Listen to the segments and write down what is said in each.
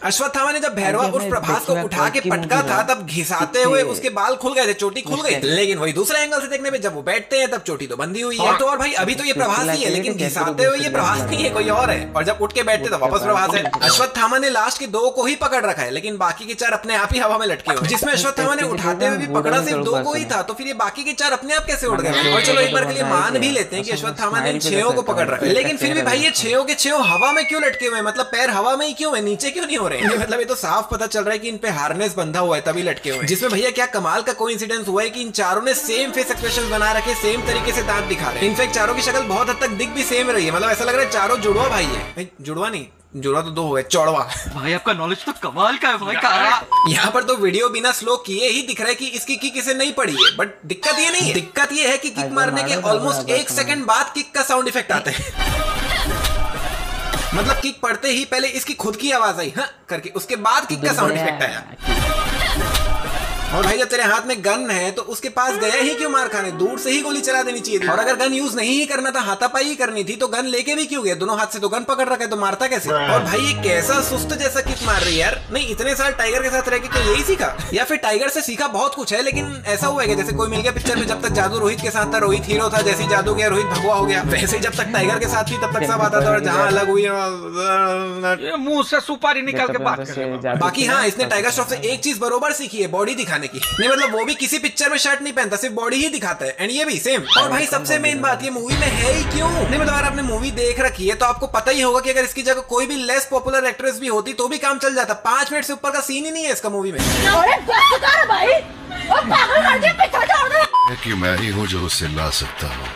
अश्वत्थामा ने जब भैरवा उर्फ प्रभास को उठा के पटका था तब घिसाते हुए उसके बाल खुल गए थे, चोटी खुल गई। लेकिन वही दूसरे एंगल से देखने में जब वो बैठते हैं तब चोटी तो बंधी हुई है। तो और भाई अभी तो ये प्रभास ही है, लेकिन घिसाते हुए ये प्रभास नहीं है, कोई और है। और जब उठ के बैठते तो वापस प्रभास है। अश्वत्थामा ने लास्ट के 2 को ही पकड़ रखा है, लेकिन बाकी के 4 अपने आप ही हवा में लटके हुए। जिसमें अश्वत्थामा ने उठाते हुए भी पकड़ा सिर्फ 2 को ही था, तो फिर ये बाकी के 4 अपने आप कैसे उड़ गए। और चलो एक बार के लिए मान भी लेते हैं कि अश्वत्थामा ने 6 को पकड़ रखा है, लेकिन फिर भी भाई ये 6 के 6 हवा में क्यों लटके हुए, मतलब पैर हवा में ही क्यों है, नीचे क्यों नहीं हो रहे हैं। मतलब ये तो साफ पता चल रहा है कि इन पे हार्नेस बंधा हुआ है तभी लटके हुए हैं। जिसमें भैया क्या कमाल का कोइंसिडेंस हुआ है कि इन चारों ने सेम फेस एक्सप्रेशन बना रखे, सेम तरीके से दांत दिखा रहे हैं। इनफैक्ट चारों की शक्ल बहुत हद तक दिख भी सेम रही है, मतलब ऐसा लग रहा है चारों जुड़वा भाई है। जुड़वा नहीं, जुड़वा तो 2 हुए, चौड़वा। भाई आपका नॉलेज तो कमाल का है भाई। यहाँ पर तो वीडियो बिना स्लो किए ही दिख रहा है कि इसकी किक इसे नहीं पड़ी है, बट दिक्कत ये नहीं है। दिक्कत ये है कि किक मारने के ऑलमोस्ट 1 सेकंड बाद किक का साउंड इफेक्ट आता है। मतलब किक पड़ते ही पहले इसकी खुद की आवाज आई हाँ करके, उसके बाद किक का साउंड इफेक्ट आया। और भाई जब तेरे हाथ में गन है तो उसके पास गया ही क्यों मार खाने, दूर से ही गोली चला देनी चाहिए थी। और अगर गन यूज नहीं ही करना था, हाथापाई ही करनी थी, तो गन लेके भी क्यों गया, दोनों हाथ से तो गन पकड़ रखा है, तो मारता कैसे। और भाई ये कैसा सुस्त जैसा किक मार रही है यार। नहीं इतने साल टाइगर के साथ रह के क्या यही सीखा, या फिर टाइगर से सीखा बहुत कुछ है, लेकिन ऐसा हुआ है जैसे कोई मिल गया पिक्चर में, जब तक जादू रोहित के साथ था, रोहित हीरो था, जैसे जादू गया रोहित भगवा हो गया, वैसे जब तक टाइगर के साथ थी तब तक सब आता था, और जहाँ अलग हुई मुंह से सुपारी निकाल के बात कर। बाकी हाँ इसने टाइगर श्रॉफ से एक चीज बरोबर सीखी है, बॉडी दिखाने की। नहीं मतलब वो भी किसी पिक्चर में शर्ट नहीं पहनता, सिर्फ बॉडी ही दिखाता है, एंड ये भी सेम। और भाई सबसे मेन बात ये मूवी में है ही क्यों। नहीं मतलब अगर आपने मूवी देख रखी है तो आपको पता ही होगा कि अगर इसकी जगह कोई भी लेस पॉपुलर एक्ट्रेस भी होती तो भी काम चल जाता। 5 मिनट से ऊपर का सीन ही नहीं है इसका मूवी में। कि मैं ही हूँ जो उसे ला सकता हूँ।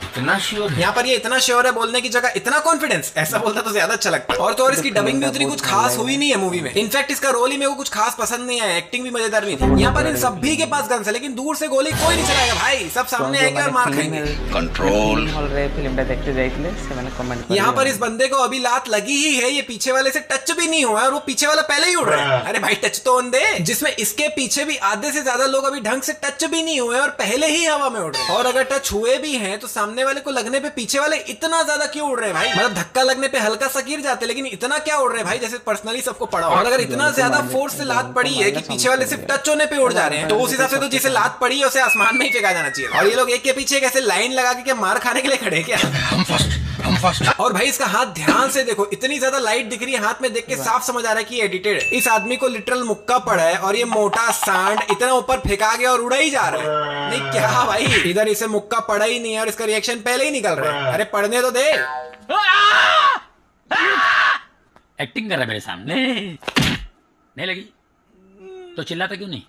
इतना श्योर यहाँ पर ये इतना श्योर है बोलने की जगह इतना कॉन्फिडेंस, ऐसा बोलता तो ज्यादा अच्छा लगता। और तो और इसकी डबिंग भी उतनी कुछ खास हुई नहीं है मूवी में। इनफैक्ट इसका रोल ही मेरे को कुछ खास पसंद नहीं आया, एक्टिंग भी मजेदार नहीं थी। यहाँ पर इन सभी के पास गन्स है, लेकिन दूर से गोली कोई नहीं चलाएगा भाई, सब सामने आएंगे और मार खाएंगे। कंट्रोल यहाँ पर इस बंदे को अभी लात लगी ही है, ये पीछे वाले से टच भी नहीं हुआ और वो पीछे वाला पहले ही उड़ रहा है। अरे भाई टच तो दे, जिसमें इसके पीछे भी आधे से ज्यादा लोग अभी ढंग से टच भी नहीं हुए और पहले ही हवा में उड़ रहे हैं। और अगर टच हुए भी हैं तो सामने वाले को लगने पे पीछे वाले इतना ज्यादा क्यों उड़ रहे हैं भाई। मतलब धक्का लगने पे हल्का सा गिर जाते, लेकिन इतना क्या उड़ रहे हैं भाई जैसे पर्सनली सबको पड़ा हो। और अगर इतना ज्यादा फोर्स से लात पड़ी है कि पीछे वाले सिर्फ टच होने पे उड़ जा रहे हैं, तो उस हिसाब से तो जिसे लात पड़ी है उसे आसमान में ही फेंका जाना चाहिए। और ये लोग एक के पीछे एक ऐसे लाइन लगा के क्या मार खाने के लिए खड़े क्या। और भाई इसका हाथ ध्यान से देखो, इतनी ज्यादा लाइट दिख रही है हाथ में, देख के साफ समझ आ रहा है कि एडिटेड है। इस आदमी को लिटरल मुक्का पड़ा है और ये मोटा सांड इतना ऊपर फेंका गया और उड़ा ही जा रहा है। नहीं क्या भाई, इधर इसे मुक्का पड़ा ही नहीं है और इसका रिएक्शन पहले ही निकल रहा है। अरे पढ़ने तो दे। एक्टिंग कर रहा है मेरे सामने, नहीं लगी तो चिल्लाता क्यों नहीं।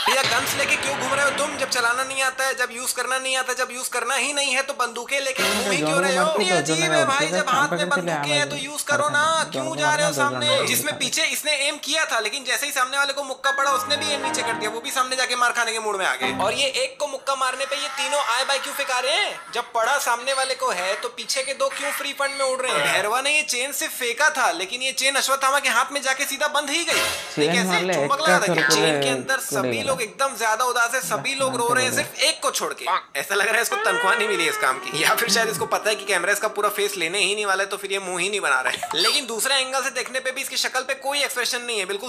भैया गन्स लेके क्यों घूम रहे हो तुम, जब चलाना नहीं आता है, जब यूज करना नहीं आता, जब यूज करना ही नहीं है तो बंदूकें लेके घूम ही क्यों रहे हो। ये अजीब है भाई, जब हाथ में बंदूकें हैं तो यूज करो ना, क्यों जा रहे हो सामने। जिसमें पीछे इसने एम किया था, लेकिन जैसे ही सामने वाले को मुक्का पड़ा उसने भी एम नीचे कर दिया, वो भी सामने जाके मार खाने के मूड में आ गए। और ये एक को मुक्का मारने पे ये तीनों आए बाय क्यों फेंका रहे हैं, जब पड़ा सामने वाले को है तो पीछे के 2 क्यों फ्री फंड में उड़ रहे हैं। भैरवा ने ये चेन से फेंका था, लेकिन ये चेन अश्वत्थामा के हाथ में जाके सीधा बंद ही गई। कैसे चुंबक लगा था चेन के अंदर। सभी लोग एकदम ज्यादा उदास है, सभी लोग रो रहे हैं सिर्फ एक को छोड़ के। ऐसा लग रहा है इसको तनख्वाह नहीं मिली इस काम की, या फिर शायद इसको पता है कि कैमरा इसका पूरा फेस लेने ही नहीं वाला है, तो फिर ये मुंह ही नहीं बना रहा है। लेकिन दूसरे एंगल से देखने पे भी इसकी शक्ल पे कोई एक्सप्रेशन नहीं है, बिल्कुल